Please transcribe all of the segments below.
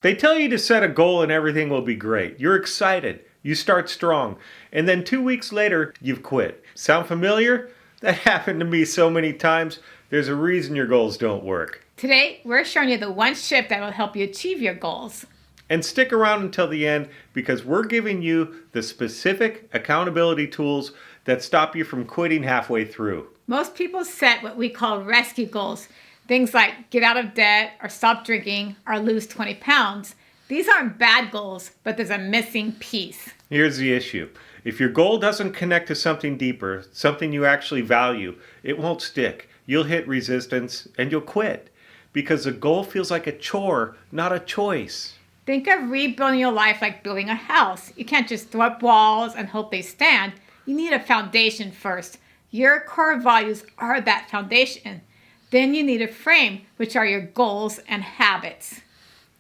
They tell you to set a goal and everything will be great. You're excited. You start strong. And then 2 weeks later, you've quit. Sound familiar? That happened to me so many times. There's a reason your goals don't work. Today, we're showing you the one shift that will help you achieve your goals. And stick around until the end because we're giving you the specific accountability tools that stop you from quitting halfway through. Most people set what we call rescue goals. Things like get out of debt or stop drinking or lose 20 pounds. These aren't bad goals, but there's a missing piece. Here's the issue. If your goal doesn't connect to something deeper, something you actually value, it won't stick. You'll hit resistance and you'll quit because the goal feels like a chore, not a choice. Think of rebuilding your life like building a house. You can't just throw up walls and hope they stand. You need a foundation first. Your core values are that foundation. Then you need a frame, which are your goals and habits.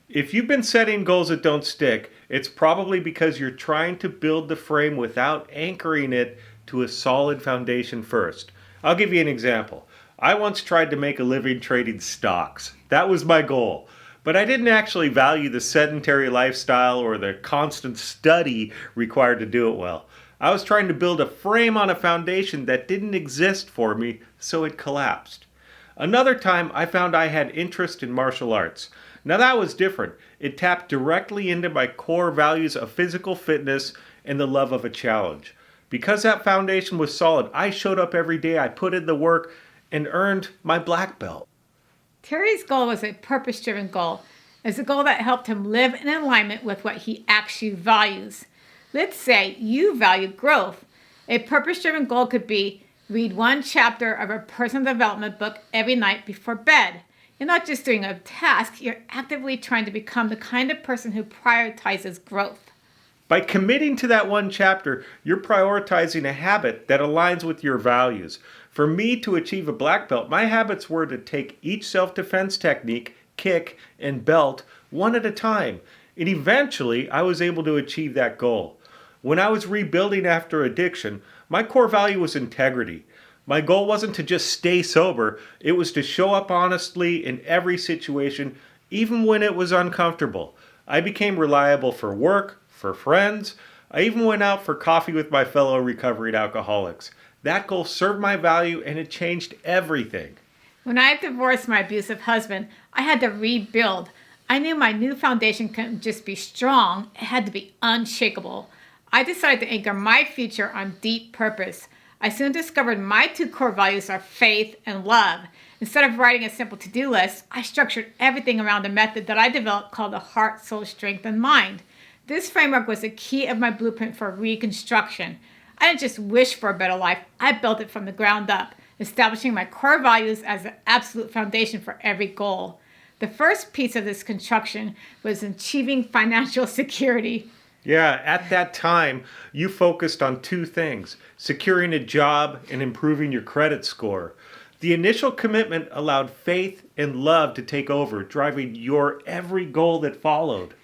If you've been setting goals that don't stick, it's probably because you're trying to build the frame without anchoring it to a solid foundation first. I'll give you an example. I once tried to make a living trading stocks. That was my goal. But I didn't actually value the sedentary lifestyle or the constant study required to do it well. I was trying to build a frame on a foundation that didn't exist for me, so it collapsed. Another time, I found I had interest in martial arts. Now that was different. It tapped directly into my core values of physical fitness and the love of a challenge. Because that foundation was solid, I showed up every day, I put in the work, and earned my black belt. Terry's goal was a purpose-driven goal. It's a goal that helped him live in alignment with what he actually values. Let's say you value growth. A purpose-driven goal could be read one chapter of a personal development book every night before bed. You're not just doing a task, you're actively trying to become the kind of person who prioritizes growth. By committing to that one chapter, you're prioritizing a habit that aligns with your values. For me to achieve a black belt, my habits were to take each self-defense technique, kick, and belt one at a time. And eventually, I was able to achieve that goal. When I was rebuilding after addiction, my core value was integrity. My goal wasn't to just stay sober, it was to show up honestly in every situation, even when it was uncomfortable. I became reliable for work, for friends. I even went out for coffee with my fellow recovering alcoholics. That goal served my value and it changed everything. When I divorced my abusive husband, I had to rebuild. I knew my new foundation couldn't just be strong, it had to be unshakable. I decided to anchor my future on deep purpose. I soon discovered my two core values are faith and love. Instead of writing a simple to-do list, I structured everything around a method that I developed called the Heart, Soul, Strength, and Mind. This framework was the key of my blueprint for reconstruction. I didn't just wish for a better life, I built it from the ground up, establishing my core values as the absolute foundation for every goal. The first piece of this construction was achieving financial security. Yeah, at that time, you focused on two things, securing a job and improving your credit score. The initial commitment allowed faith and love to take over, driving your every goal that followed.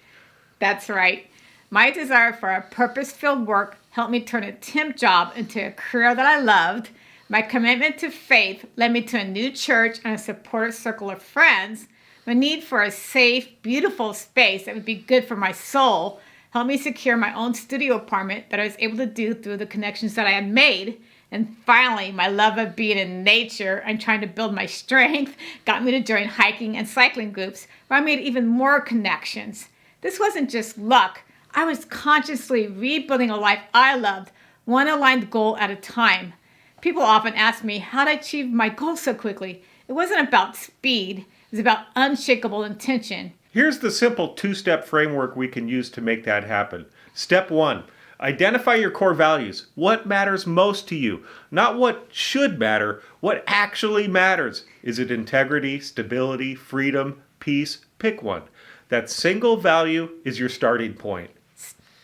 That's right. My desire for a purpose-filled work helped me turn a temp job into a career that I loved. My commitment to faith led me to a new church and a supportive circle of friends. My need for a safe, beautiful space that would be good for my soul helped me secure my own studio apartment that I was able to do through the connections that I had made. And finally, my love of being in nature and trying to build my strength got me to join hiking and cycling groups where I made even more connections. This wasn't just luck. I was consciously rebuilding a life I loved, one aligned goal at a time. People often ask me how to achieve my goals so quickly. It wasn't about speed. It was about unshakable intention. Here's the simple two-step framework we can use to make that happen. Step 1, identify your core values. What matters most to you? Not what should matter, what actually matters. Is it integrity, stability, freedom, peace? Pick one. That single value is your starting point.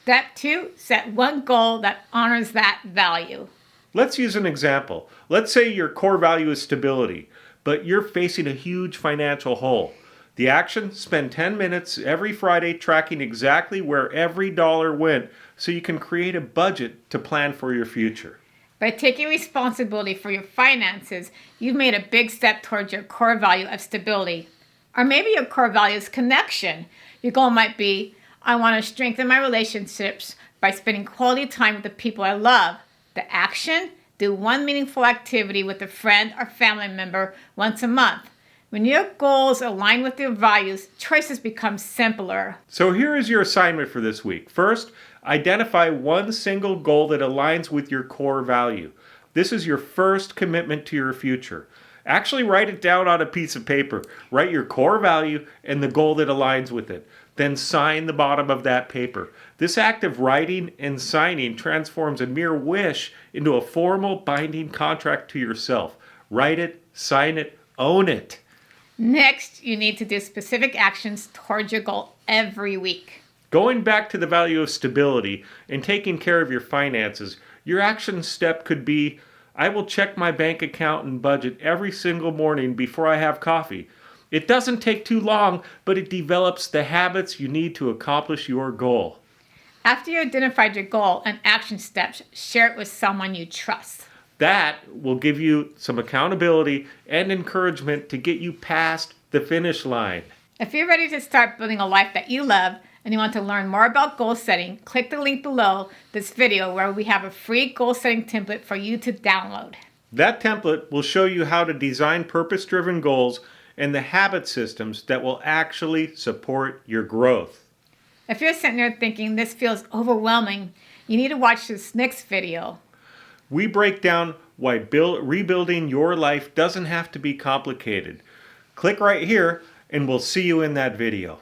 Step 2, set one goal that honors that value. Let's use an example. Let's say your core value is stability, but you're facing a huge financial hole. The action, spend 10 minutes every Friday tracking exactly where every dollar went so you can create a budget to plan for your future. By taking responsibility for your finances, you've made a big step towards your core value of stability. Or maybe your core value is connection. Your goal might be, I want to strengthen my relationships by spending quality time with the people I love. The action, do one meaningful activity with a friend or family member once a month. When your goals align with your values, choices become simpler. So here is your assignment for this week. First, identify one single goal that aligns with your core value. This is your first commitment to your future. Actually write it down on a piece of paper. Write your core value and the goal that aligns with it. Then sign the bottom of that paper. This act of writing and signing transforms a mere wish into a formal binding contract to yourself. Write it, sign it, own it. Next, you need to do specific actions towards your goal every week. Going back to the value of stability and taking care of your finances, your action step could be, I will check my bank account and budget every single morning before I have coffee. It doesn't take too long, but it develops the habits you need to accomplish your goal. After you identified your goal and action steps, share it with someone you trust. That will give you some accountability and encouragement to get you past the finish line. If you're ready to start building a life that you love and you want to learn more about goal setting, click the link below this video where we have a free goal setting template for you to download. That template will show you how to design purpose-driven goals and the habit systems that will actually support your growth. If you're sitting there thinking this feels overwhelming, you need to watch this next video. We break down why rebuilding your life doesn't have to be complicated. Click right here and we'll see you in that video.